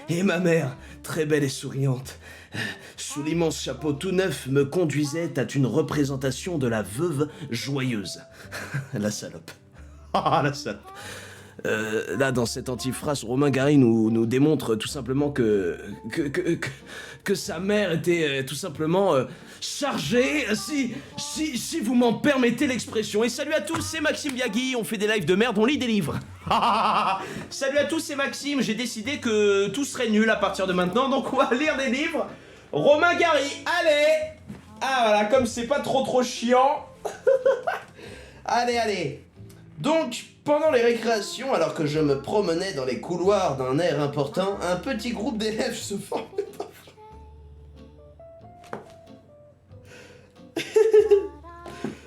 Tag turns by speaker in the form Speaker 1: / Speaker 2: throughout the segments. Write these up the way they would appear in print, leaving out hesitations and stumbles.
Speaker 1: Et ma mère, très belle et souriante, sous l'immense chapeau tout neuf, me conduisait à une représentation de la veuve joyeuse. La salope. Ah, la salope. Là, dans cette antiphrase, Romain Gary nous démontre tout simplement que sa mère était tout simplement chargée, si vous m'en permettez l'expression. Et salut à tous, c'est Maxime Biagui, on fait des lives de merde, on lit des livres. Salut à tous, c'est Maxime, j'ai décidé que tout serait nul à partir de maintenant, donc on va lire des livres. Romain Gary, allez. Ah voilà, comme c'est pas trop chiant. Allez. Donc, pendant les récréations, alors que je me promenais dans les couloirs d'un air important, un petit groupe d'élèves se formait.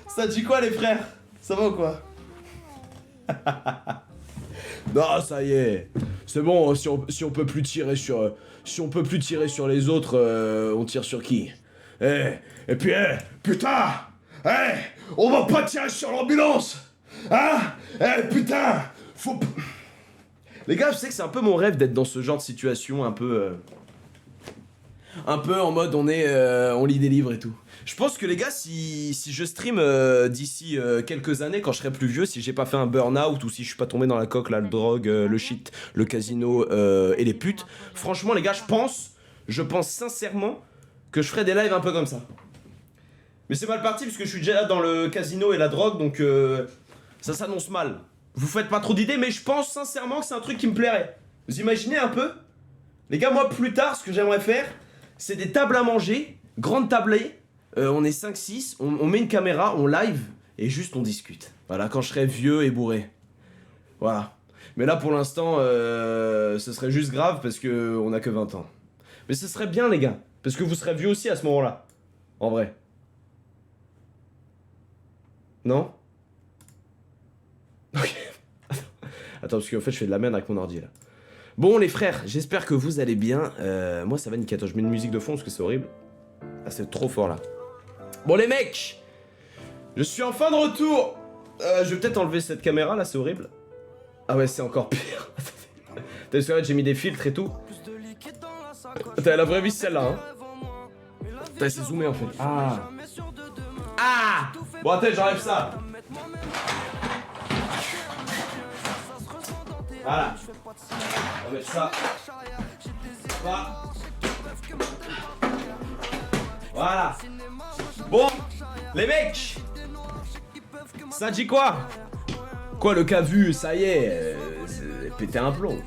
Speaker 1: Ça dit quoi les frères? Ça va ou quoi? Non, ça y est. C'est bon, si on peut plus tirer sur les autres, on tire sur qui? Et puis, putain! On va pas tirer sur l'ambulance! Hein? Putain! Les gars, je sais que c'est un peu mon rêve d'être dans ce genre de situation, un peu en mode on lit des livres et tout. Je pense que les gars, si je stream d'ici quelques années, quand je serai plus vieux, si j'ai pas fait un burn-out ou si je suis pas tombé dans la coque, la drogue, le shit, le casino et les putes, franchement les gars, je pense sincèrement que je ferai des lives un peu comme ça. Mais c'est mal parti parce que je suis déjà dans le casino et la drogue, donc ça s'annonce mal. Vous faites pas trop d'idées, mais je pense sincèrement que c'est un truc qui me plairait. Vous imaginez un peu? Les gars, moi plus tard, ce que j'aimerais faire, c'est des tables à manger, grandes tablées, on est 5-6, on met une caméra, on live, et juste on discute. Voilà, quand je serai vieux et bourré. Voilà. Mais là, pour l'instant, ce serait juste grave parce que on a que 20 ans. Mais ce serait bien, les gars, parce que vous serez vieux aussi à ce moment-là. En vrai. Non? Ok. Attends, parce qu'en fait, je fais de la merde avec mon ordi, là. Bon, les frères, j'espère que vous allez bien. Moi, ça va nickel. Attends, je mets une musique de fond parce que c'est horrible. Ah, c'est trop fort, là. Bon, les mecs, je suis en fin de retour. Je vais peut-être enlever cette caméra, là, c'est horrible. Ah ouais, c'est encore pire. T'as vu, j'ai mis des filtres et tout. T'as la vraie vie, c'est celle-là, hein. T'as, c'est zoomé, en fait. Ah. Bon, attends, j'enlève ça. Voilà. On va mettre ça. Voilà. Bon, les mecs, ça dit quoi? Quoi, le cas vu, ça y est, pété un plomb.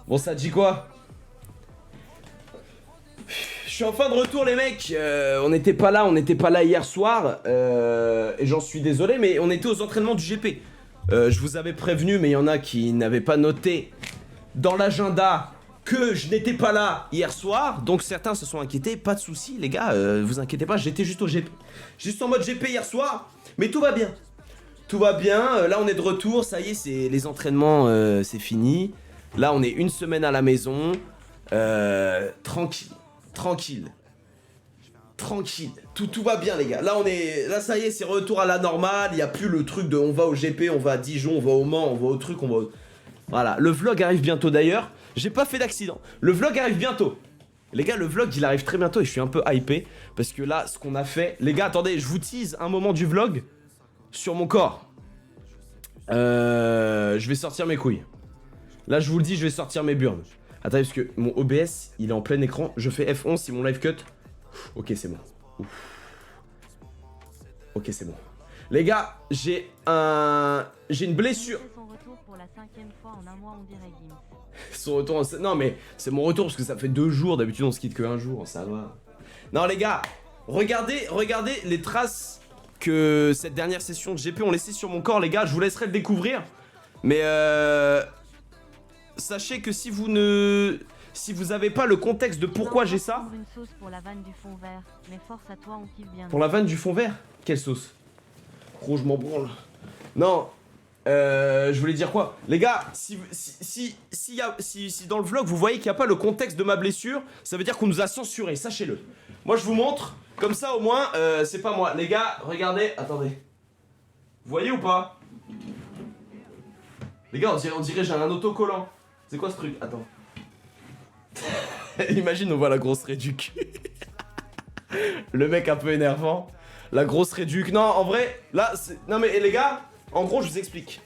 Speaker 1: Bon, ça dit quoi? Je suis en fin de retour, les mecs. On n'était pas là hier soir, et j'en suis désolé, mais on était aux entraînements du GP. Je vous avais prévenu, mais il y en a qui n'avaient pas noté dans l'agenda que je n'étais pas là hier soir, donc certains se sont inquiétés. Pas de soucis, les gars, vous inquiétez pas, j'étais juste au GP. Juste en mode GP hier soir, mais tout va bien. Tout va bien, là on est de retour, ça y est, c'est les entraînements, c'est fini. Là on est une semaine à la maison, tranquille. Tout va bien, les gars. Là ça y est, c'est retour à la normale. Il y a plus le truc de on va au GP, on va à Dijon, on va au Mans, on va au truc, on va. Voilà, le vlog arrive bientôt d'ailleurs. J'ai pas fait d'accident. Le vlog arrive bientôt. Les gars, le vlog il arrive très bientôt et je suis un peu hypé parce que là, ce qu'on a fait, les gars, attendez, je vous tease un moment du vlog sur mon corps. Je vais sortir mes couilles. Là, je vous le dis, je vais sortir mes burnes. Attendez, parce que mon OBS, il est en plein écran. Je fais F11 si mon live cut. Ok, c'est bon. Ouf. Ok, c'est bon. Les gars, j'ai une blessure.
Speaker 2: Son retour pour la 5e fois en un mois, on dirait Gims.
Speaker 1: Son retour, non mais c'est mon retour parce que ça fait 2 jours. D'habitude, on se quitte que 1 jour, ça va. Non, les gars, regardez les traces que cette dernière session de GP ont laissé sur mon corps, les gars. Je vous laisserai le découvrir. Mais sachez que si vous avez pas le contexte de pourquoi j'ai ça.
Speaker 2: Une sauce pour la vanne du fond vert, mais force à toi, on kiffe bien.
Speaker 1: Pour la vanne du fond vert? Quelle sauce? Gros, je m'en branle. Non, je voulais dire quoi? Les gars, si dans le vlog vous voyez qu'il n'y a pas le contexte de ma blessure, ça veut dire qu'on nous a censuré, sachez-le. Moi je vous montre, comme ça au moins, c'est pas moi. Les gars, regardez, attendez. Vous voyez ou pas? Les gars, on dirait j'ai un autocollant. C'est quoi ce truc? Attends. Imagine, on voit la grosse réduc. Le mec un peu énervant. La grosse réduc. Non, en vrai, là, non mais les gars, en gros, je vous explique.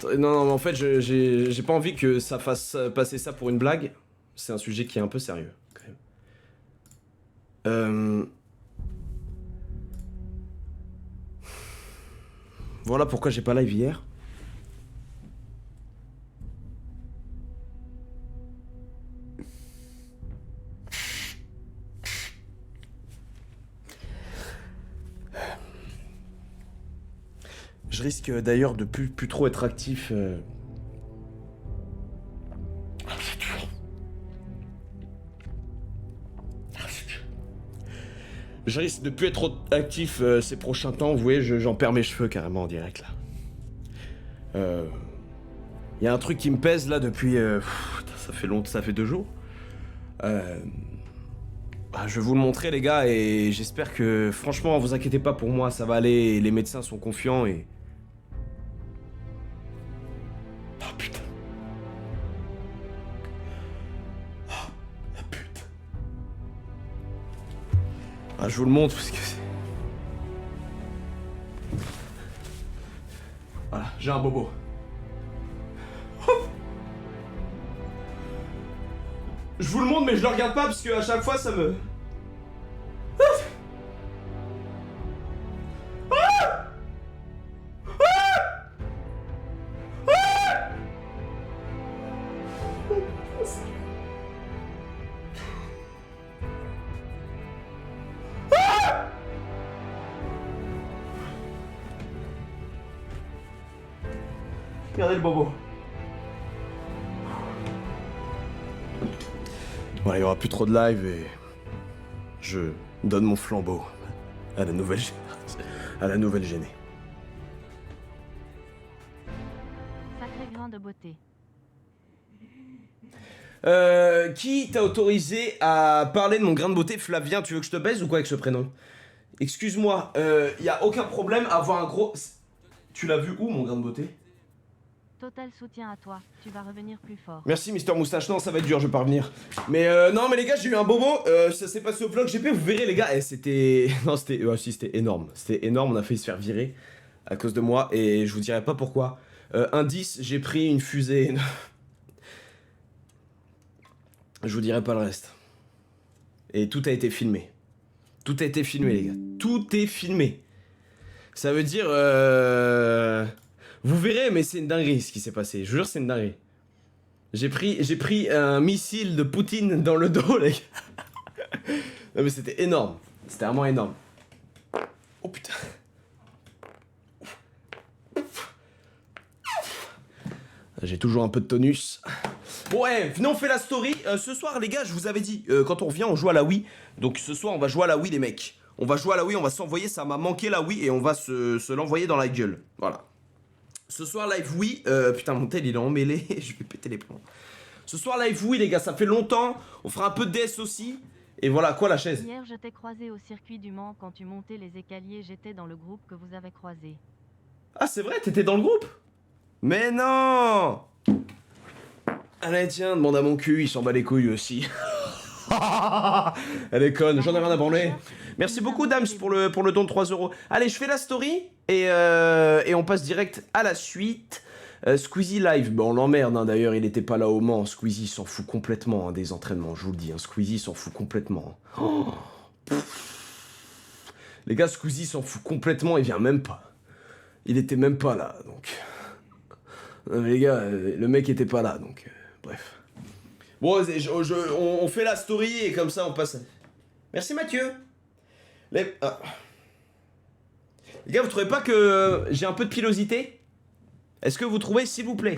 Speaker 1: Non, non, mais en fait, j'ai pas envie que ça fasse passer ça pour une blague. C'est un sujet qui est un peu sérieux, quand même. Voilà pourquoi j'ai pas live hier. Je risque d'ailleurs de plus trop être actif. Je risque de plus être trop actif ces prochains temps. Vous voyez, j'en perds mes cheveux carrément en direct là. Y a un truc qui me pèse là depuis. Ça fait longtemps, ça fait 2 jours. Je vais vous le montrer les gars et j'espère que franchement vous inquiétez pas pour moi, ça va aller. Les médecins sont confiants et. Oh putain. Oh la pute. Je vous le montre parce que voilà, j'ai un bobo. Je vous le montre mais je le regarde pas parce que à chaque fois ça me... Regardez le bobo. Voilà, il y aura plus trop de live et je donne mon flambeau à la nouvelle gênée.
Speaker 2: Sacré grain de beauté.
Speaker 1: Qui t'a autorisé à parler de mon grain de beauté? Flavien, tu veux que je te baise ou quoi avec ce prénom? Excuse-moi, y a aucun problème à avoir un gros... Tu l'as vu où mon grain de beauté?
Speaker 2: Total soutien à toi, tu vas revenir plus fort.
Speaker 1: Merci Mister Moustache, non ça va être dur, je vais pas revenir. Mais non mais les gars, j'ai eu un bobo, ça s'est passé au vlog GP, vous verrez les gars, et c'était... Non c'était... si c'était énorme, on a failli se faire virer à cause de moi, et je vous dirai pas pourquoi. Indice, j'ai pris une fusée... Je vous dirai pas le reste. Et tout a été filmé. Tout a été filmé les gars, tout est filmé. Ça veut dire... Vous verrez, mais c'est une dinguerie ce qui s'est passé. Je vous jure, c'est une dinguerie. J'ai pris un missile de Poutine dans le dos, les gars. Non, mais c'était énorme. C'était vraiment énorme. Oh putain. J'ai toujours un peu de tonus. Bon, ouais, venez, on fait la story. Ce soir, les gars, je vous avais dit, quand on revient, on joue à la Wii. Donc ce soir, on va jouer à la Wii, les mecs. On va jouer à la Wii, on va s'envoyer. Ça m'a manqué la Wii et on va se l'envoyer dans la gueule. Voilà. Ce soir live Wii, putain mon tel il est emmêlé, je vais péter les plombs. Ce soir live Wii les gars, ça fait longtemps, on fera un peu de DS aussi. Et voilà, quoi la chaise?
Speaker 2: Hier je t'ai croisé au circuit du Mans quand tu montais les escaliers, j'étais dans le groupe que vous avez croisé.
Speaker 1: Ah c'est vrai, t'étais dans le groupe? Mais non! Allez tiens, demande à mon cul, il s'en bat les couilles aussi. Elle est conne, j'en ai rien à branler. Merci beaucoup Dams pour le don de 3 €. Allez, je fais la story et on passe direct à la suite. Squeezie live, bon on l'emmerde hein, d'ailleurs, il était pas là au Mans. Squeezie s'en fout complètement hein, des entraînements, je vous le dis. Hein. Squeezie s'en fout complètement. Oh, les gars, Squeezie s'en fout complètement, il vient même pas. Il était même pas là, donc... Non mais les gars, le mec était pas là, donc... bref. Bon, on fait la story et comme ça on passe... Merci Mathieu. Les gars, vous trouvez pas que j'ai un peu de pilosité? Est-ce que vous trouvez, s'il vous plaît?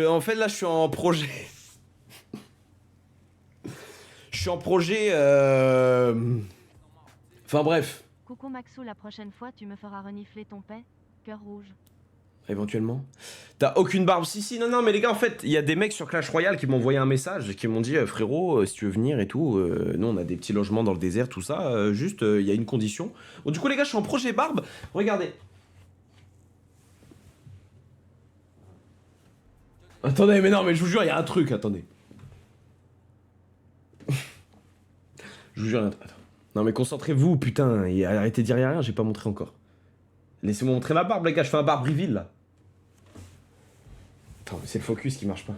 Speaker 1: En fait, là, je suis en projet. Je suis en projet... Enfin, bref.
Speaker 2: Coucou Maxou, la prochaine fois tu me feras renifler ton paix, cœur rouge.
Speaker 1: Éventuellement. T'as aucune barbe? Si, non, mais les gars, en fait, il y a des mecs sur Clash Royale qui m'ont envoyé un message, qui m'ont dit, frérot, si tu veux venir et tout, nous, on a des petits logements dans le désert, tout ça, juste, il y a une condition. Bon, du coup, les gars, je suis en projet barbe. Regardez. Attendez, mais non, mais je vous jure, il y a un truc, attendez. Je vous jure, attends. Non mais concentrez-vous, putain, et arrêtez de dire rien, j'ai pas montré encore. Laissez-moi montrer ma barbe, les gars, je fais un barbe reveal, là. Attends, mais c'est le focus qui marche pas.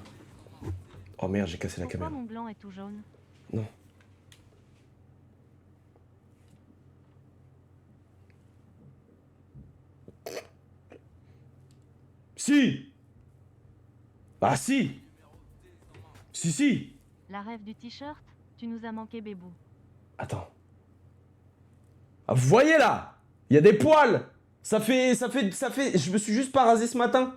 Speaker 1: Oh merde, j'ai cassé la
Speaker 2: Pourquoi
Speaker 1: caméra.
Speaker 2: mon blanc est tout jaune?
Speaker 1: Non. Si. Ah si. Si.
Speaker 2: La rêve du t-shirt? Tu nous as manqué, Bébou.
Speaker 1: Attends. Ah, vous voyez là? Il y a des poils. Ça fait... Je me suis juste pas rasé ce matin.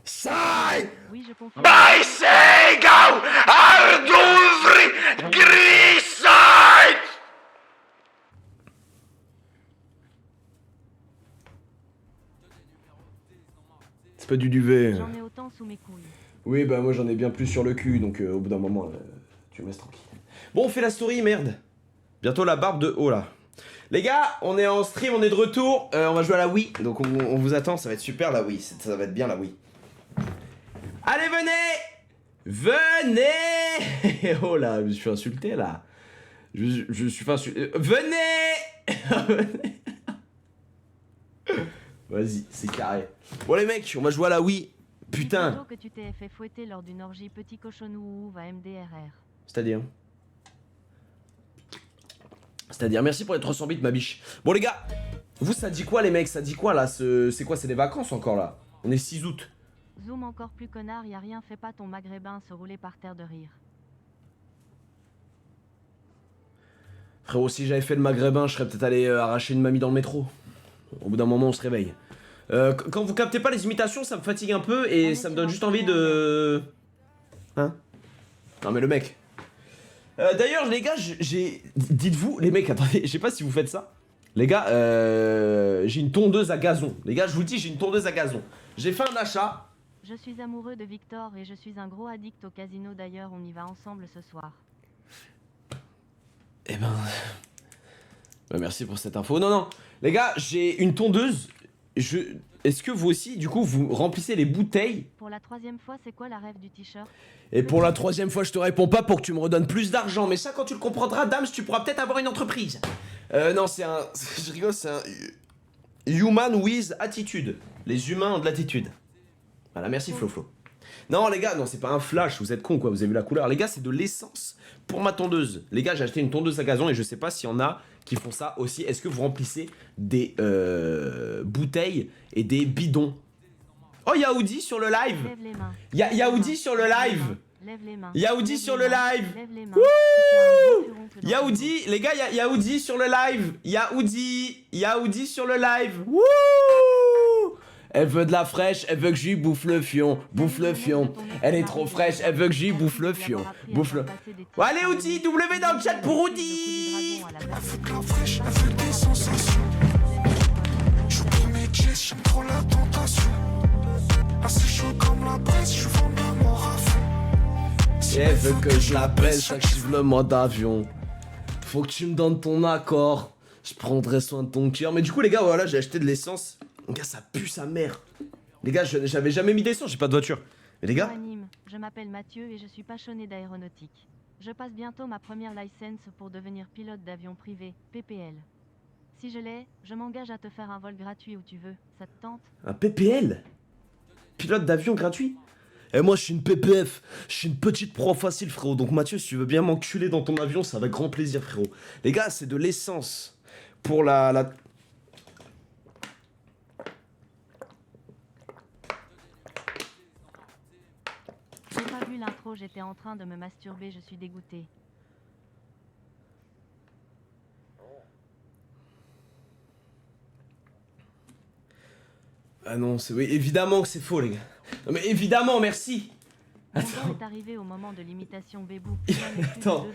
Speaker 1: Sai!
Speaker 2: Oui, je confirme.
Speaker 1: Bei Segau Arduvri Grisait! C'est pas du duvet.
Speaker 2: J'en ai autant sous mes couilles.
Speaker 1: Oui, bah moi j'en ai bien plus sur le cul, donc au bout d'un moment, tu me laisses tranquille. Bon, on fait la story, merde. Bientôt la barbe de haut là. Les gars, on est en stream, on est de retour. On va jouer à la Wii, donc on vous attend, ça va être super la Wii. Ça va être bien la Wii. Allez, venez! Venez! Oh là, je me suis fait insulter là. Je suis fait insulter. Venez! Vas-y, c'est carré. Bon les mecs, on va jouer à la Wii. Putain.
Speaker 2: Dis plutôt que tu t'es fait fouetter lors d'une orgie petit cochonou va MDRR.
Speaker 1: C'est-à-dire, merci pour les 300 bits, ma biche. Bon les gars, vous ça dit quoi les mecs? Ça dit quoi là? C'est quoi? C'est les vacances encore là? On est 6 août.
Speaker 2: Zoom encore plus connard, y a rien, fais pas ton maghrébin se rouler par terre de rire.
Speaker 1: Frérot, si j'avais fait le maghrébin, je serais peut-être allé arracher une mamie dans le métro. Au bout d'un moment, on se réveille. Quand vous captez pas les imitations, ça me fatigue un peu et ça me donne juste envie de... Hein? Non mais le mec... D'ailleurs, les gars, dites-vous, les mecs, attendez, je sais pas si vous faites ça. Les gars, j'ai une tondeuse à gazon. Les gars, je vous le dis, j'ai une tondeuse à gazon. J'ai fait un achat.
Speaker 2: Je suis amoureux de Victor et je suis un gros addict au casino d'ailleurs, on y va ensemble ce soir.
Speaker 1: Eh ben... bah, merci pour cette info. Non, les gars, j'ai une tondeuse. Est-ce que vous aussi, du coup, vous remplissez les bouteilles?
Speaker 2: Pour la 3e fois, c'est quoi la rêve du t-shirt?
Speaker 1: Et pour la 3e fois, je te réponds pas pour que tu me redonnes plus d'argent. Mais ça, quand tu le comprendras, Dams, tu pourras peut-être avoir une entreprise. Non, c'est un... Je rigole, c'est un... Human with attitude. Les humains ont de l'attitude. Voilà, merci Flo. Non, les gars, non, c'est pas un flash, vous êtes cons, quoi, vous avez vu la couleur. Les gars, c'est de l'essence pour ma tondeuse. Les gars, j'ai acheté une tondeuse à gazon et je sais pas s'il y en a qui font ça aussi. Est-ce que vous remplissez des bouteilles et des bidons? Oh, y'a Audi sur le live.
Speaker 2: Lève les mains.
Speaker 1: Y'a Audi sur le live.
Speaker 2: Lève les mains.
Speaker 1: Y'a Audi sur le live.
Speaker 2: Lève les mains.
Speaker 1: Wouh! Y'a Audi, les gars, y'a Audi sur le live. Y'a Audi sur le live. Wouh! Elle veut de la fraîche, elle veut que j'y bouffe le fion, Elle est trop fraîche, elle veut que j'y bouffe le fion, Oh, allez Audi, W dans le chat pour Audi.
Speaker 3: Elle veut de la fraîche, elle veut des sensations. Je suis premier chess, j'aime trop la tentation. Assez chaud comme la braise, je vends de mort à fond.
Speaker 1: Et elle veut que je la baisse, j'active le mode avion. Faut que tu me donnes ton accord, je prendrai soin de ton cœur. Mais du coup les gars, voilà, j'ai acheté de l'essence. Les gars, ça pue sa mère. Les gars, j'avais jamais mis d'essence, j'ai pas de voiture. Mais les gars...
Speaker 2: Je m'appelle Mathieu et je suis passionné d'aéronautique. Je passe bientôt ma première licence pour devenir pilote d'avion privé, PPL. Si je l'ai, je m'engage à te faire un vol gratuit où tu veux. Ça te tente?
Speaker 1: Un PPL? Pilote d'avion gratuit? Et moi, je suis une PPF. Je suis une petite proie facile, frérot. Donc Mathieu, si tu veux bien m'enculer dans ton avion, c'est avec grand plaisir, frérot. Les gars, c'est de l'essence pour la...
Speaker 2: J'ai pas vu l'intro, j'étais en train de me masturber, je suis dégoûté.
Speaker 1: Ah non, c'est... Oui, évidemment que c'est faux, les gars. Non mais évidemment, merci.
Speaker 2: Attends. Est arrivé au moment de l'imitation Bébou.
Speaker 1: Attends,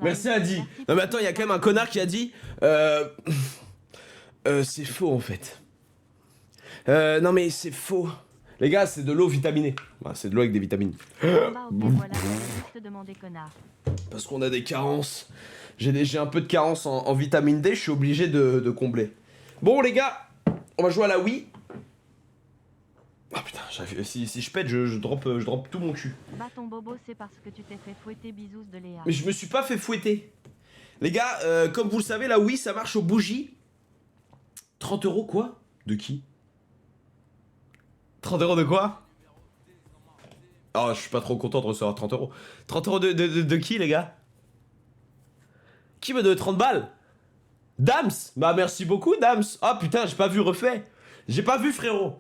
Speaker 1: merci Adi. Non mais attends, il y a quand même un connard qui a dit... c'est faux, en fait. Non mais c'est faux. Les gars, c'est de l'eau vitaminée. Bah, c'est de l'eau avec des vitamines.
Speaker 2: Voilà, juste demander connard.
Speaker 1: Parce qu'on a des carences. J'ai un peu de carence en vitamine D, je suis obligé de combler. Bon les gars, on va jouer à la Wii. Ah putain, si je pète, je drop tout mon cul.
Speaker 2: Bah ton bobo, c'est parce que tu t'es fait fouetter bisous de Léa.
Speaker 1: Mais je me suis pas fait fouetter. Les gars, comme vous le savez, là oui, ça marche aux bougies. 30 € quoi? De qui? 30 € de quoi? Oh, je suis pas trop content de recevoir 30 €. 30 € de qui, les gars? Qui me donne 30 balles? Dams? Bah merci beaucoup, Dams. Ah putain, j'ai pas vu refait. J'ai pas vu, frérot.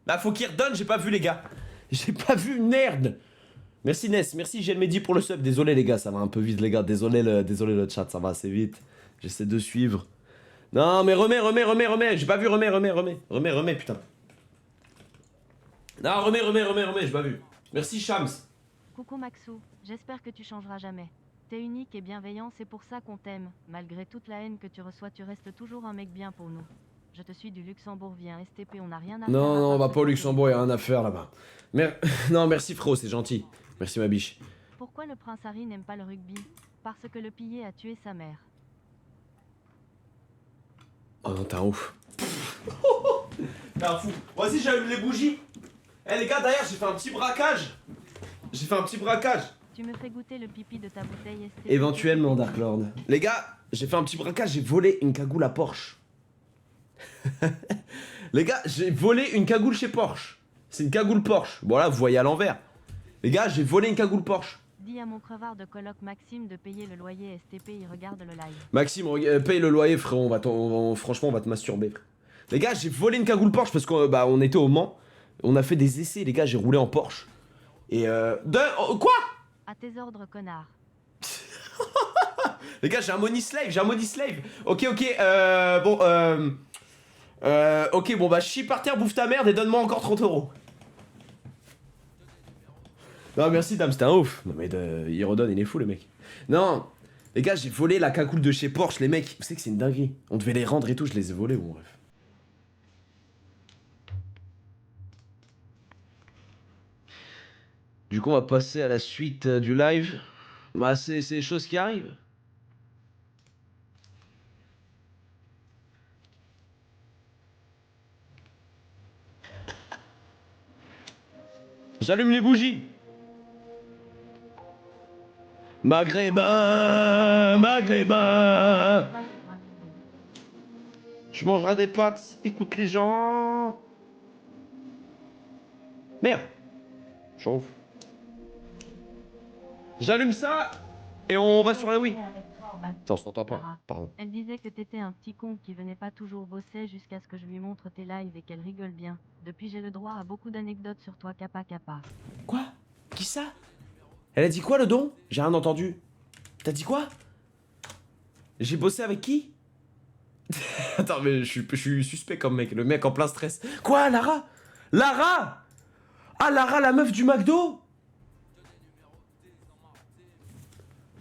Speaker 1: Bah faut qu'il redonne, j'ai pas vu, les gars. J'ai pas vu, merde. Merci Ness, merci Gelmedi pour le sub. Désolé les gars, ça va un peu vite les gars. Désolé le chat, ça va assez vite. J'essaie de suivre. Non mais remets. J'ai pas vu, remets, putain. Non, remets, j'ai pas vu. Merci Shams.
Speaker 2: Coucou Maxou, j'espère que tu changeras jamais. T'es unique et bienveillant, c'est pour ça qu'on t'aime. Malgré toute la haine que tu reçois, tu restes toujours un mec bien pour nous. Je te suis du Luxembourg, viens STP, on n'a rien à faire.
Speaker 1: Non, on va pas au Luxembourg, y'a rien à faire là-bas. Non, merci frérot, c'est gentil. Merci ma biche.
Speaker 2: Pourquoi le prince Harry n'aime pas le rugby? Parce que le pillé a tué sa mère.
Speaker 1: Oh non, t'es un ouf. T'es un fou. Vas-y, j'allume les bougies. Eh les gars, derrière, j'ai fait un petit braquage.
Speaker 2: Tu me fais goûter le pipi de ta bouteille STP.
Speaker 1: Éventuellement, Dark Lord. Les gars, j'ai fait un petit braquage, j'ai volé une cagoule à Porsche. Les gars, j'ai volé une cagoule chez Porsche. C'est une cagoule Porsche. Bon là, vous voyez à l'envers. Les gars, j'ai volé une cagoule Porsche.
Speaker 2: Dis à mon crevard de coloc Maxime de payer le loyer STP, il regarde le live.
Speaker 1: Maxime, paye le loyer, frérot. Franchement, on va te masturber. Les gars, j'ai volé une cagoule Porsche parce qu'on on était au Mans. On a fait des essais, les gars, j'ai roulé en Porsche. Et quoi?
Speaker 2: À tes ordres, connard.
Speaker 1: Les gars, j'ai un money slave. Ok, ok, bon bah chie par terre, bouffe ta merde et donne-moi encore 30 €. Non merci dame, c'était un ouf. Non mais il redonne, il est fou le mec. Non, les gars, j'ai volé la cagoule de chez Porsche, les mecs. Vous savez que c'est une dinguerie. On devait les rendre et tout, je les ai volés, bon bref. Du coup, on va passer à la suite du live. Bah c'est des choses qui arrivent. J'allume les bougies. Maghrébin. Je mangerai des pâtes, écoute les gens. Merde. Chauffe. J'allume ça et on va sur la Wii. Ça on s'entend pas, pardon.
Speaker 2: Elle disait que t'étais un petit con qui venait pas toujours bosser jusqu'à ce que je lui montre tes lives et qu'elle rigole bien. Depuis j'ai le droit à beaucoup d'anecdotes sur toi, kappa.
Speaker 1: Quoi? Qui ça? Elle a dit quoi le don? J'ai rien entendu. T'as dit quoi? J'ai bossé avec qui? Attends mais je suis suspect comme mec, le mec en plein stress. Quoi, Lara? Ah Lara, la meuf du McDo?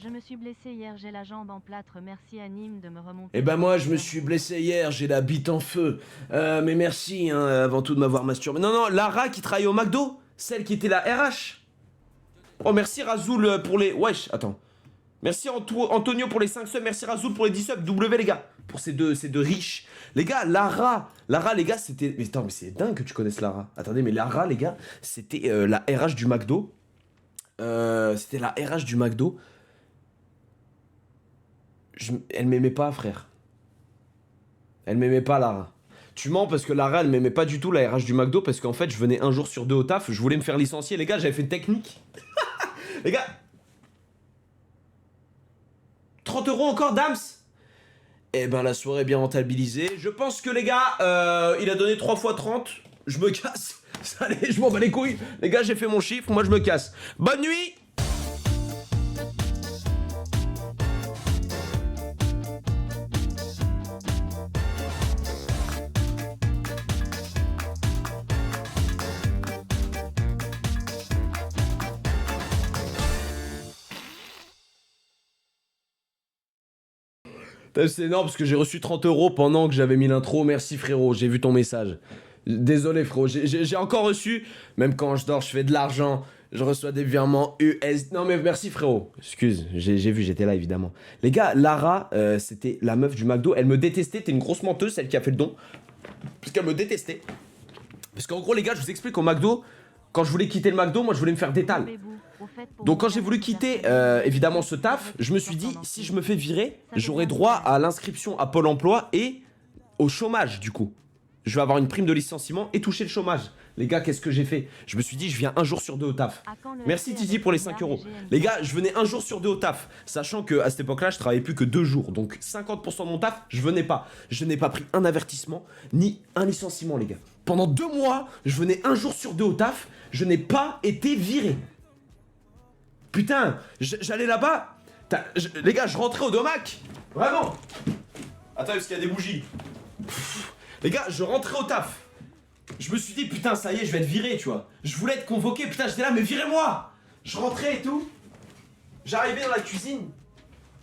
Speaker 2: Je me suis blessé hier, j'ai la jambe en plâtre, merci à Nîmes de me remonter.
Speaker 1: Eh ben moi je me suis blessé hier, j'ai la bite en feu. Mais merci hein, avant tout de m'avoir masturbé. Non, Lara qui travaille au McDo, celle qui était la RH. Oh merci Razoul pour les... Wesh, attends. Merci Antonio pour les 5 subs, merci Razoul pour les 10 subs. W les gars, pour ces deux riches. Les gars, Lara les gars c'était... Mais attends, mais c'est dingue que tu connaisses Lara. Attendez, mais Lara les gars, c'était la RH du McDo. C'était la RH du McDo. Elle m'aimait pas, frère. Elle m'aimait pas, Lara. Tu mens parce que Lara, elle m'aimait pas du tout, la RH du McDo, parce qu'en fait, je venais un jour sur deux au taf, je voulais me faire licencier. Les gars, j'avais fait une technique. Les gars. 30 € encore, Dams? Eh ben, la soirée est bien rentabilisée. Je pense que, les gars, il a donné 3 fois 30. Je me casse. Allez, je m'en bats les couilles. Les gars, j'ai fait mon chiffre, moi je me casse. Bonne nuit! C'est énorme parce que j'ai reçu 30 € pendant que j'avais mis l'intro. Merci frérot, j'ai vu ton message. Désolé frérot, j'ai encore reçu. Même quand je dors, je fais de l'argent. Je reçois des virements US. Non mais merci frérot. Excuse, j'ai vu, j'étais là évidemment. Les gars, Lara, c'était la meuf du McDo. Elle me détestait, t'es une grosse menteuse, celle qui a fait le don. Parce qu'elle me détestait. Parce qu'en gros les gars, je vous explique au McDo, quand je voulais quitter le McDo, moi je voulais me faire d'étal. Donc quand j'ai voulu quitter évidemment ce taf, je me suis dit si je me fais virer, j'aurai droit à l'inscription à Pôle emploi et au chômage du coup. Je vais avoir une prime de licenciement et toucher le chômage. Les gars, qu'est-ce que j'ai fait? Je me suis dit je viens un jour sur 2 au taf. Merci Titi pour les 5 euros. Les gars, je venais un jour sur 2 au taf, sachant que à cette époque-là, je travaillais plus que 2 jours. Donc 50% de mon taf, je venais pas. Je n'ai pas pris un avertissement ni un licenciement, les gars. Pendant 2 mois, je venais un jour sur 2 au taf, je n'ai pas été viré. Putain, j'allais là-bas. Les gars, je rentrais au domac. Vraiment. Attends, parce qu'il y a des bougies. Les gars, je rentrais au taf. Je me suis dit, putain, ça y est, je vais être viré, tu vois. Je voulais être convoqué, putain, j'étais là, mais virez-moi. Je rentrais et tout. J'arrivais dans la cuisine.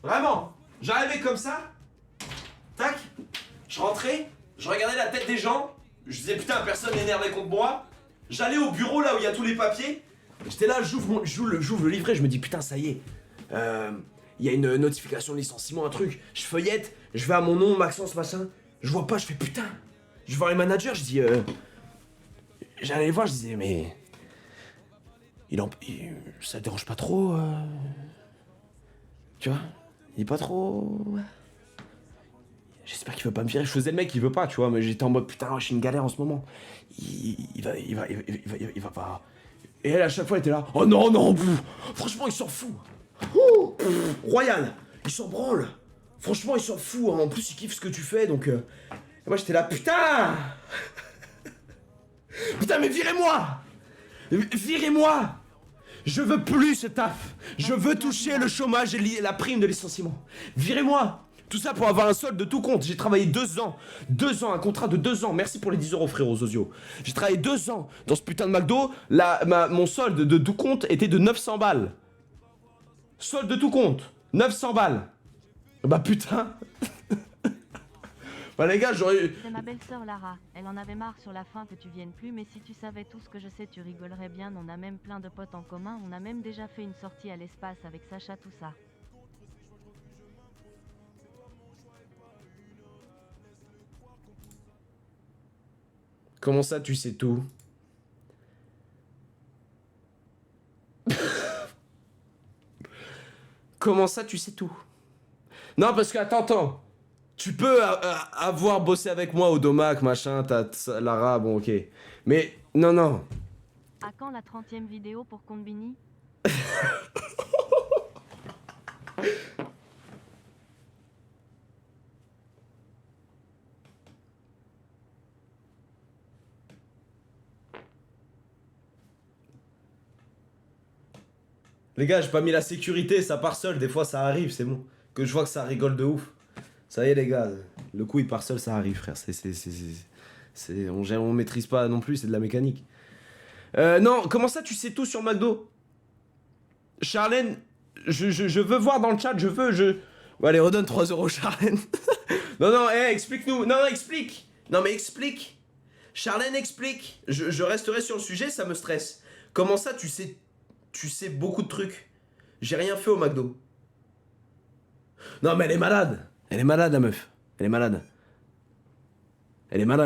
Speaker 1: Vraiment. J'arrivais comme ça. Tac. Je rentrais. Je regardais la tête des gens. Je disais, putain, personne n'est énervé contre moi. J'allais au bureau, là où il y a tous les papiers. J'étais là, j'ouvre le livret, je me dis, putain, ça y est. Il y a une notification de licenciement, un truc. Je feuillette, je vais à mon nom, Maxence, machin. Je vois pas, je fais, putain. Je vais voir les managers, je dis, j'allais les voir, je disais, mais... ça te dérange pas trop, tu vois? Il est pas trop... J'espère qu'il veut pas me virer. Je faisais le mec, il veut pas, tu vois, mais j'étais en mode, putain, je suis une galère en ce moment. Il va pas... Et elle, à chaque fois, elle était là, oh non, non, franchement, il s'en fout. Royal, il s'en branle. Franchement, il s'en fout, hein. En plus, il kiffe ce que tu fais, donc... Et moi, j'étais là, putain. Putain, mais virez-moi. Virez-moi. Je veux plus ce taf. Je veux toucher le chômage et la prime de licenciement. Virez-moi. Tout ça pour avoir un solde de tout compte. J'ai travaillé 2 ans. 2 ans, un contrat de 2 ans. Merci pour les 10 euros, frérot Zozio. J'ai travaillé 2 ans dans ce putain de McDo. Mon solde de tout compte était de 900 balles. Solde de tout compte. 900 balles. Bah putain. Bah les gars, j'aurais...
Speaker 2: C'est ma belle-sœur Lara, elle en avait marre sur la fin que tu viennes plus, mais si tu savais tout ce que je sais, tu rigolerais bien. On a même plein de potes en commun, on a même déjà fait une sortie à l'espace avec Sacha, tout ça.
Speaker 1: Comment ça, tu sais tout? Comment ça, tu sais tout? Non, parce que, attends. Tu peux avoir bossé avec moi au domac, machin, Lara, bon, ok. Mais, non.
Speaker 2: À quand la 30e vidéo pour Combini?
Speaker 1: Les gars, j'ai pas mis la sécurité, ça part seul, des fois ça arrive, c'est bon. Que je vois que ça rigole de ouf. Ça y est les gars, le coup il part seul, ça arrive frère. On maîtrise pas non plus, c'est de la mécanique. Non, comment ça tu sais tout sur McDo? Charlène, je veux voir dans le chat, Bon allez, redonne 3 euros Charlène. non, explique-nous. Non, explique. Non mais explique. Charlène, explique. Je resterai sur le sujet, ça me stresse. Comment ça tu sais beaucoup de trucs? J'ai rien fait au McDo. Non mais elle est malade. Elle est malade la meuf. Elle est malade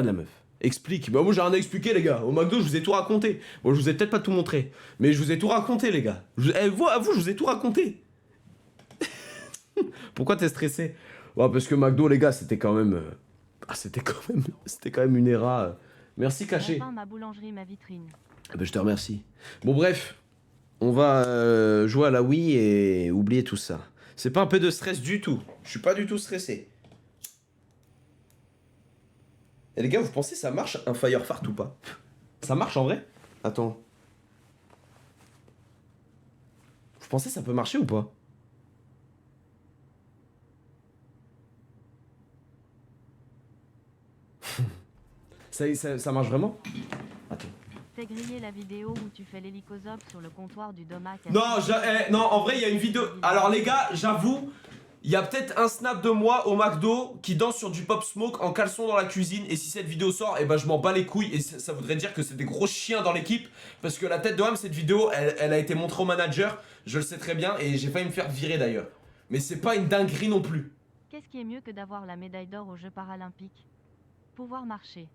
Speaker 1: la meuf. Explique. Bah moi j'ai rien à expliquer les gars. Au McDo je vous ai tout raconté. Bon je vous ai peut-être pas tout montré. Mais je vous ai tout raconté les gars. À vous je vous ai tout raconté. Pourquoi t'es stressé? Ouais, parce que McDo les gars c'était quand même... c'était quand même une era... Merci Caché.
Speaker 2: Enfin, ma boulangerie, ma vitrine.
Speaker 1: Bah, je te remercie. Bon bref. On va jouer à la Wii et oublier tout ça. C'est pas un peu de stress du tout. Je suis pas du tout stressé. Et les gars, vous pensez ça marche un Firefart ou pas? Ça marche en vrai? Attends. Vous pensez ça peut marcher ou pas? ça marche vraiment? Attends.
Speaker 2: Fais griller la vidéo où tu fais l'hélicozob sur le comptoir du domac.
Speaker 1: Non, non, en vrai, il y a une vidéo. Alors, les gars, j'avoue, il y a peut-être un snap de moi au McDo qui danse sur du Pop Smoke en caleçon dans la cuisine. Et si cette vidéo sort, eh ben, je m'en bats les couilles. Et ça voudrait dire que c'est des gros chiens dans l'équipe. Parce que la tête de Ham, cette vidéo, elle a été montrée au manager. Je le sais très bien. Et j'ai failli me faire virer d'ailleurs. Mais c'est pas une dinguerie non plus.
Speaker 2: Qu'est-ce qui est mieux que d'avoir la médaille d'or aux Jeux Paralympiques? Pouvoir marcher.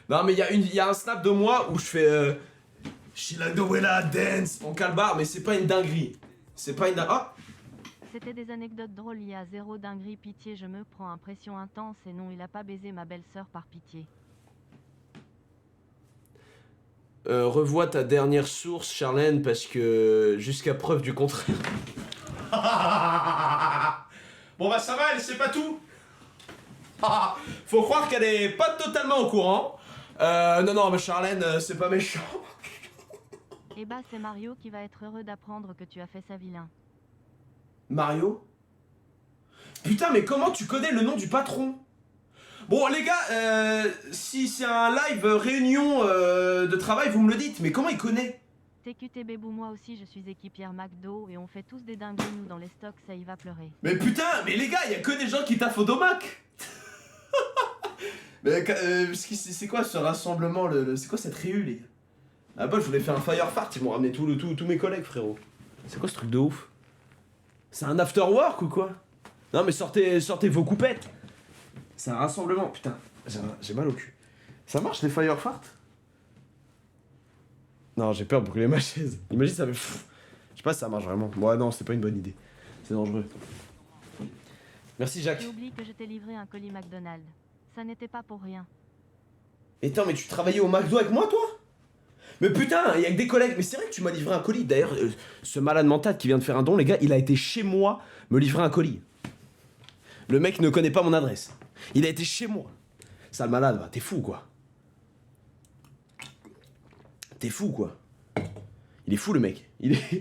Speaker 1: Non, mais il y a un snap de moi où je fais She like the way I dance en calbar, mais c'est pas une dinguerie. C'est pas une. Ah!
Speaker 2: C'était des anecdotes drôles, il y a zéro dinguerie, pitié, je me prends impression intense et non, il a pas baisé ma belle-sœur par pitié.
Speaker 1: Revois ta dernière source, Charlène, parce que jusqu'à preuve du contraire. Bon bah ça va, elle sait pas tout. Faut croire qu'elle est pas totalement au courant. Non, mais Charlène, c'est pas méchant.
Speaker 2: Eh bah c'est Mario qui va être heureux d'apprendre que tu as fait ça vilain.
Speaker 1: Mario? Putain, mais comment tu connais le nom du patron? Bon, les gars, si c'est un live réunion de travail, vous me le dites, mais comment il connaît?
Speaker 2: TQT Bébou, moi aussi je suis équipière McDo et on fait tous des dingueries, nous dans les stocks, ça y va pleurer.
Speaker 1: Mais putain, mais les gars, y a que des gens qui taffent au domac. Mais c'est quoi ce rassemblement, c'est quoi cette réu, les gars? Ah bah, je voulais faire un fire fart, ils m'ont ramené tous mes collègues, frérot. C'est quoi ce truc de ouf? C'est un after work ou quoi? Non mais sortez vos coupettes. C'est un rassemblement, putain. J'ai mal au cul. Ça marche les fire fart? Non, j'ai peur de brûler ma chaise. Imagine ça fait... Je sais pas si ça marche vraiment. Ouais, non, c'est pas une bonne idée. C'est dangereux. Merci Jacques.
Speaker 2: Tu oublies que je t'ai livré un colis McDonald's. Ça n'était pas pour rien.
Speaker 1: Attends, mais tu travaillais au McDo avec moi, toi? Mais putain, il y a que des collègues. Mais c'est vrai que tu m'as livré un colis. D'ailleurs, ce malade mental qui vient de faire un don, les gars, il a été chez moi me livrer un colis. Le mec ne connaît pas mon adresse. Il a été chez moi. Sale malade, va, t'es fou, quoi. T'es fou, quoi. Il est fou, le mec.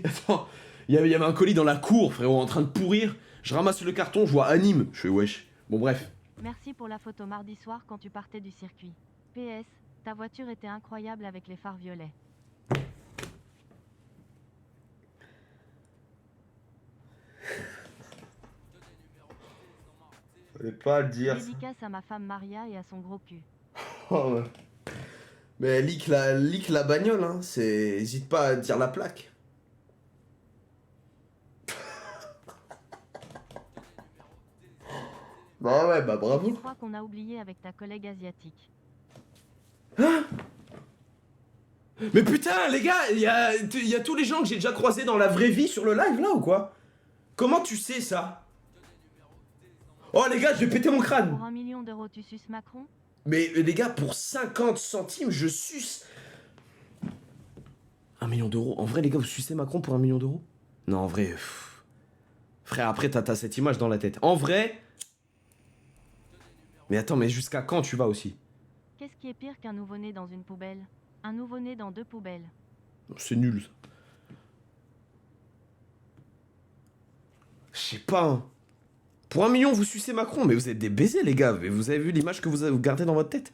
Speaker 1: Attends, il y avait un colis dans la cour, frérot, en train de pourrir. Je ramasse le carton, je vois anime. Je fais wesh. Bon, bref.
Speaker 2: Merci pour la photo mardi soir quand tu partais du circuit. PS, ta voiture était incroyable avec les phares violets.
Speaker 1: Fallait pas le dire.
Speaker 2: Dédicace à ma femme Maria et à son gros cul.
Speaker 1: Oh, ouais. Mais leak la bagnole, hein. Hésite pas à dire la plaque. Bah ouais, bah bravo.
Speaker 2: Je crois qu'on a oublié avec ta collègue asiatique.
Speaker 1: Mais putain, les gars, il y a tous les gens que j'ai déjà croisés dans la vraie vie sur le live là ou quoi? Comment tu sais ça? Oh les gars, je vais péter mon crâne.
Speaker 2: Pour 1 million d'euros, tu suces Macron?
Speaker 1: Mais les gars, pour 50 centimes, je suce 1 million d'euros. En vrai, les gars, vous sucez Macron pour 1 million d'euros? Non, en vrai. Frère, après, t'as cette image dans la tête. En vrai. Mais attends, mais jusqu'à quand tu vas aussi?
Speaker 2: Qu'est-ce qui est pire qu'un nouveau-né dans une poubelle? Un nouveau-né dans 2 poubelles.
Speaker 1: C'est nul, ça. Je sais pas, hein. Pour 1 million, vous sucez Macron, mais vous êtes des baisers, les gars. Vous avez vu l'image que vous gardez dans votre tête?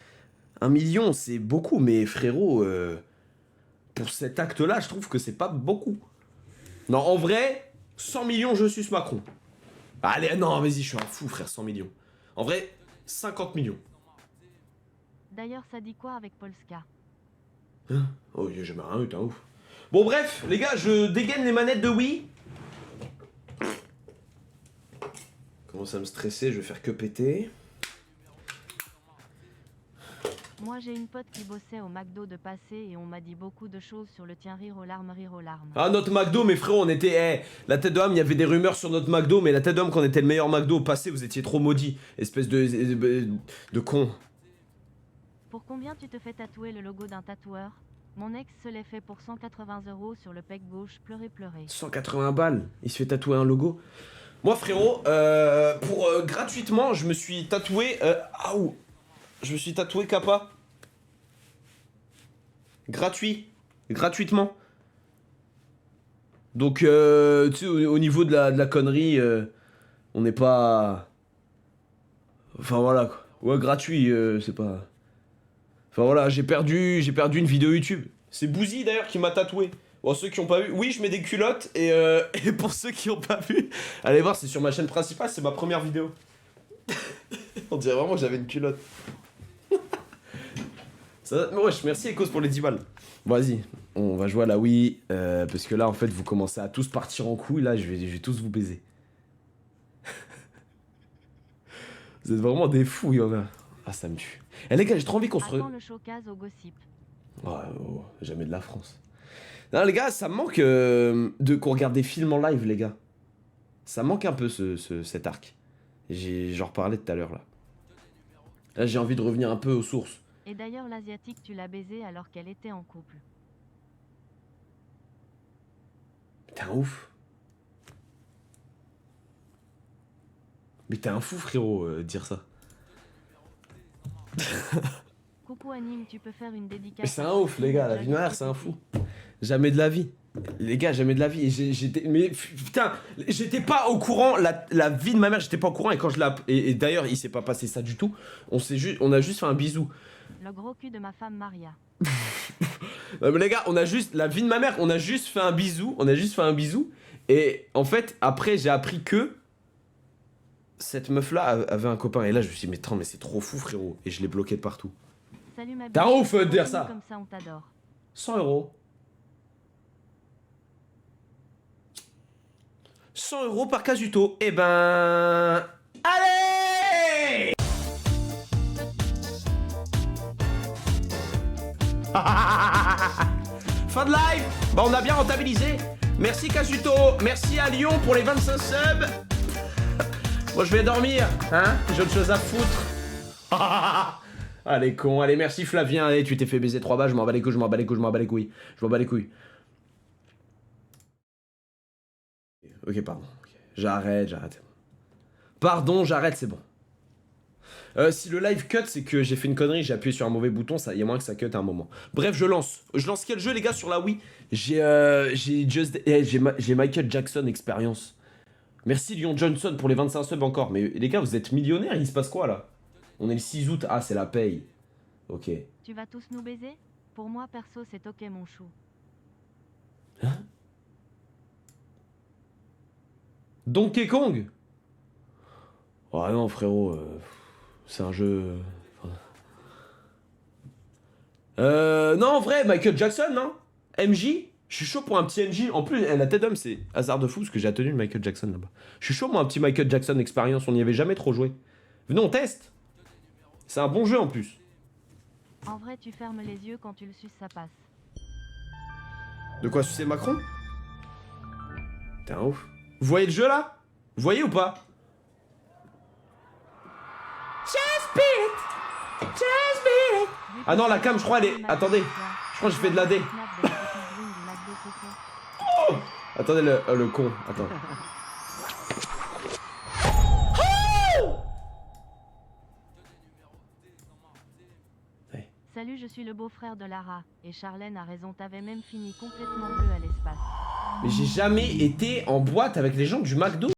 Speaker 1: 1 million, c'est beaucoup, mais frérot, pour cet acte-là, je trouve que c'est pas beaucoup. Non, en vrai, 100 millions, je suce Macron. Allez, non, vas-y, je suis un fou, frère, 100 millions. En vrai, 50 millions.
Speaker 2: D'ailleurs, ça dit quoi avec Polska?
Speaker 1: Hein? Oh, j'ai jamais rien eu, t'es un ouf. Bon, bref, les gars, je dégaine les manettes de Wii. Commence à me stresser, je vais faire que péter.
Speaker 2: Moi, j'ai une pote qui bossait au McDo de passé et on m'a dit beaucoup de choses sur le tien, rire aux larmes, rire aux larmes.
Speaker 1: Ah, notre McDo, mais frérot, on était... la tête d'homme, il y avait des rumeurs sur notre McDo, mais la tête d'homme, qu'on était le meilleur McDo au passé, vous étiez trop maudits. Espèce de con.
Speaker 2: Pour combien tu te fais tatouer le logo d'un tatoueur? Mon ex se l'est fait pour 180 € sur le pec gauche, pleurer, pleurer.
Speaker 1: 180 balles, il se fait tatouer un logo. Moi, frérot, gratuitement, je me suis tatoué... je me suis tatoué Kappa. Gratuitement. Donc, tu sais, au niveau de la connerie, on n'est pas... Enfin, voilà, quoi. Ouais, gratuit, c'est pas... Enfin, voilà, j'ai perdu une vidéo YouTube. C'est Bouzy, d'ailleurs, qui m'a tatoué. Bon, ceux qui ont pas vu... Oui, je mets des culottes, et pour ceux qui ont pas vu... Allez voir, c'est sur ma chaîne principale, c'est ma première vidéo. On dirait vraiment que j'avais une culotte. Wesh, merci Ecos pour les 10 balles. Bon, vas-y, on va jouer à la Wii, parce que là, en fait, vous commencez à tous partir en couille, là, je vais tous vous baiser. Vous êtes vraiment des fous, il y en a. Ah, ça me tue. Eh les gars, j'ai trop envie qu'on se...
Speaker 2: Attends le showcase au gossip.
Speaker 1: Oh, oh, jamais de la France. Non, les gars, ça me manque qu'on regarde des films en live, les gars. Ça me manque un peu cet arc. J'en reparlais tout à l'heure, là. Là, j'ai envie de revenir un peu aux sources.
Speaker 2: Et d'ailleurs, l'asiatique, tu l'as baisée alors qu'elle était en couple.
Speaker 1: T'es un ouf. Mais t'es un fou, frérot, dire ça.
Speaker 2: Coucou Anime, tu peux faire une dédicace.
Speaker 1: Mais c'est un ouf, les gars. La vie de ma mère, c'est un fou. Jamais de la vie. Les gars, jamais de la vie. Mais putain, j'étais pas au courant. La vie de ma mère, j'étais pas au courant. Et quand je l'ai. Et d'ailleurs, il s'est pas passé ça du tout. On a juste fait un bisou.
Speaker 2: Le gros cul de ma femme Maria.
Speaker 1: Non, mais les gars, on a juste. La vie de ma mère, on a juste fait un bisou. On a juste fait un bisou. Et en fait, après, j'ai appris que. Cette meuf-là avait un copain. Et là, je me suis dit, mais attends, mais c'est trop fou, frérot. Et je l'ai bloqué de partout.
Speaker 2: Salut ma
Speaker 1: T'es un ouf de dire ça.
Speaker 2: Comme ça, on t'adore.
Speaker 1: 100 euros. 100 euros par Casuto. Eh ben... Allez. Fin de live. Bah on a bien rentabilisé. Merci Casuto. Merci à Lyon pour les 25 subs. Moi je vais dormir. Hein, j'ai autre chose à foutre. Allez con. Allez merci Flavien. Allez tu t'es fait baiser 3 balles. Je m'en bats les couilles. Je m'en bats les couilles. Je m'en bats les couilles. Je m'en bats les couilles. Ok, pardon. Okay. J'arrête. Pardon, j'arrête, c'est bon. Si le live cut, c'est que j'ai fait une connerie, j'ai appuyé sur un mauvais bouton, il y a moyen que ça cut à un moment. Bref, je lance. Je lance quel jeu, les gars, sur la Wii? J'ai Michael Jackson expérience. Merci Lyon Johnson pour les 25 subs encore. Mais les gars, vous êtes millionnaires, il se passe quoi là? On est le 6 août. Ah, c'est la paye. Ok.
Speaker 2: Tu vas tous nous baiser? Pour moi, perso, c'est ok, mon chou.
Speaker 1: Hein? Donkey Kong? Oh non, frérot. C'est un jeu. Non, en vrai, Michael Jackson, non? MJ? Je suis chaud pour un petit MJ. En plus, la tête d'homme, c'est hasard de fou parce que j'ai tenu le Michael Jackson là-bas. Je suis chaud, moi, un petit Michael Jackson expérience. On n'y avait jamais trop joué. Venez, on teste. C'est un bon jeu en plus.
Speaker 2: En vrai, tu fermes les yeux quand tu le suces, ça passe.
Speaker 1: De quoi sucer Macron? T'es un ouf. Vous voyez le jeu là? Vous voyez ou pas? Ah non, la cam, je crois, elle est. Attendez, je crois que j'ai fait de la D. Oh, attendez, le con. Attends.
Speaker 2: Salut, je suis le beau-frère de Lara. Et Charlène a raison, t'avais même fini complètement bleu à l'espace.
Speaker 1: Mais j'ai jamais été en boîte avec les gens du McDo.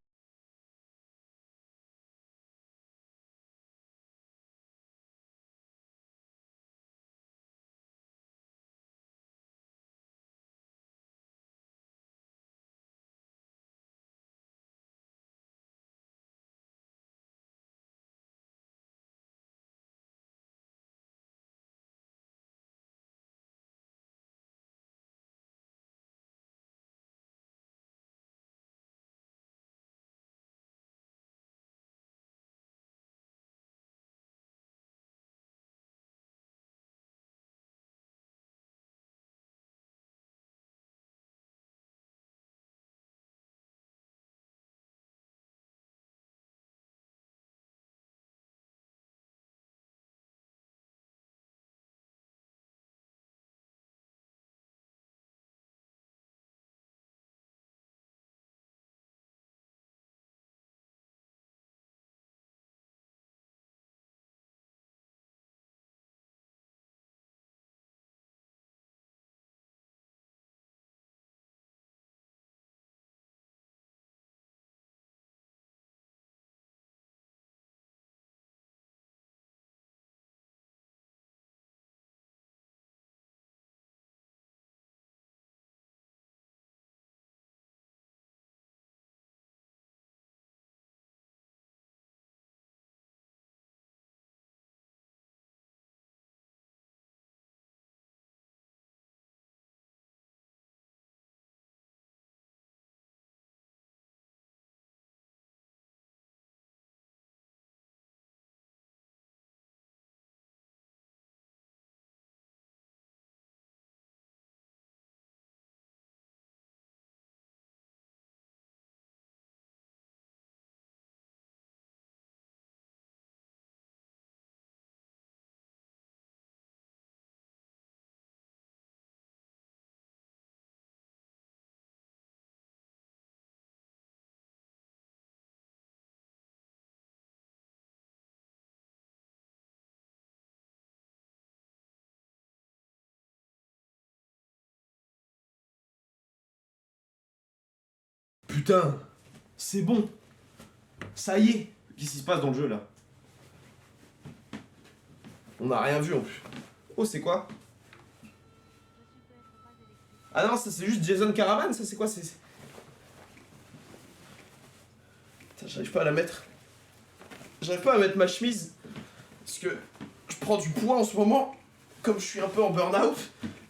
Speaker 1: putain. C'est bon. Ça y est. Qu'est-ce qui se passe dans le jeu là? On n'a rien vu en plus. Oh, c'est quoi? Ah non, ça c'est juste Jason Caravan, ça c'est quoi? Putain, j'arrive pas à la mettre. J'arrive pas à mettre ma chemise. Parce que je prends du poids en ce moment. Comme je suis un peu en burn-out.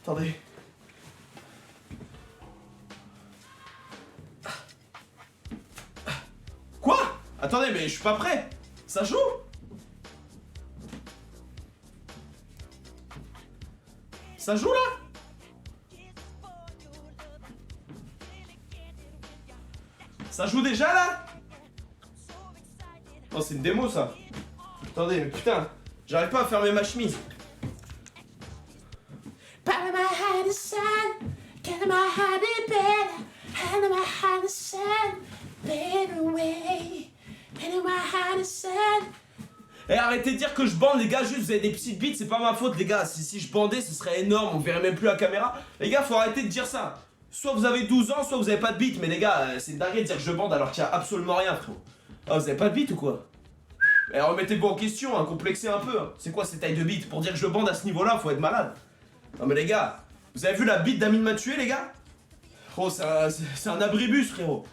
Speaker 1: Attendez. Quoi? Attendez, mais je suis pas prêt. Ça joue? Ça joue là? Ça joue déjà là? Oh, c'est une démo ça. Attendez, mais putain, j'arrive pas à fermer ma chemise. Eh, arrêtez de dire que je bande, les gars, juste vous avez des petites bites, c'est pas ma faute, les gars. Si je bandais, ce serait énorme, on verrait même plus la caméra. Les gars, faut arrêter de dire ça. Soit vous avez 12 ans, soit vous avez pas de bite, mais les gars, c'est une dinguerie de dire que je bande alors qu'il y a absolument rien, frérot. Ah, vous avez pas de bite ou quoi? Eh, remettez-vous en question, hein, complexez un peu. Hein. C'est quoi ces tailles de bite? Pour dire que je bande à ce niveau-là, faut être malade. Non mais les gars, vous avez vu la bite d'Amine m'a tué, les gars? Oh, c'est un abribus, frérot.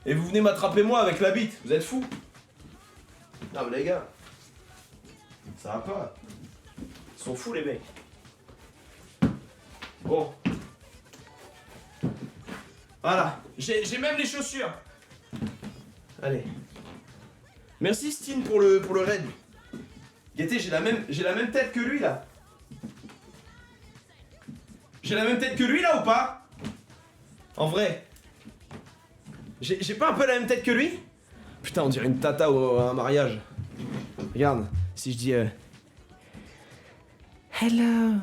Speaker 1: Et vous venez m'attraper moi avec la bite, vous êtes fous? Non mais les gars, ça va pas. Ils sont fous les mecs. Bon. Voilà, j'ai même les chaussures. Allez. Merci Steen pour le raid. Gaieté, j'ai la même tête que lui là. J'ai la même tête que lui là ou pas? En vrai. J'ai pas un peu la même tête que lui? Putain, on dirait une tata à un mariage. Regarde, si je dis Hello.